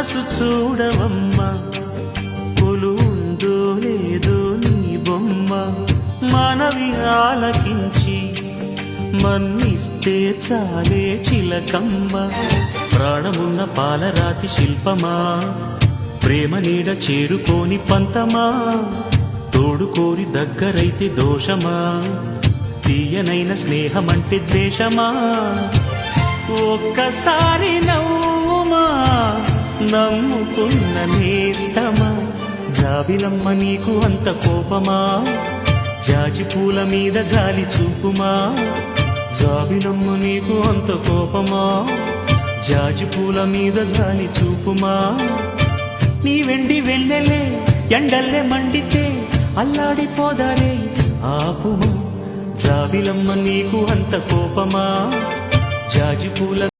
మనసు చూడవమ్మా, కొలుందో లేదో నీ బొమ్మ. మనవి ఆలకించి మన్నిస్తే చాలే చిలకమ్మ. ప్రాణమున్న పాలరాతి శిల్పమా, ప్రేమ నీడ చేరుకోని పంతమా. తోడుకోరి దగ్గరైతే దోషమా, తీయనైన స్నేహమంటే ద్వేషమా. ఒక్కసారి నవ్వుమా, నమ్ముకున్న నేస్తమా. జాబిలమ్మ నీకు అంత కోపమా, జాజి పూల మీద జాలి చూపుమా. జాబిలమ్మ నీకు అంత కోపమా, జాజి పూల మీద జాలి చూపుమా. నీ వెండి వెళ్ళలే ఎండల్లే మండితే అల్లాడిపోదారే ఆపుమా. జాబిలమ్మ నీకు అంత కోపమా, జాజి పూల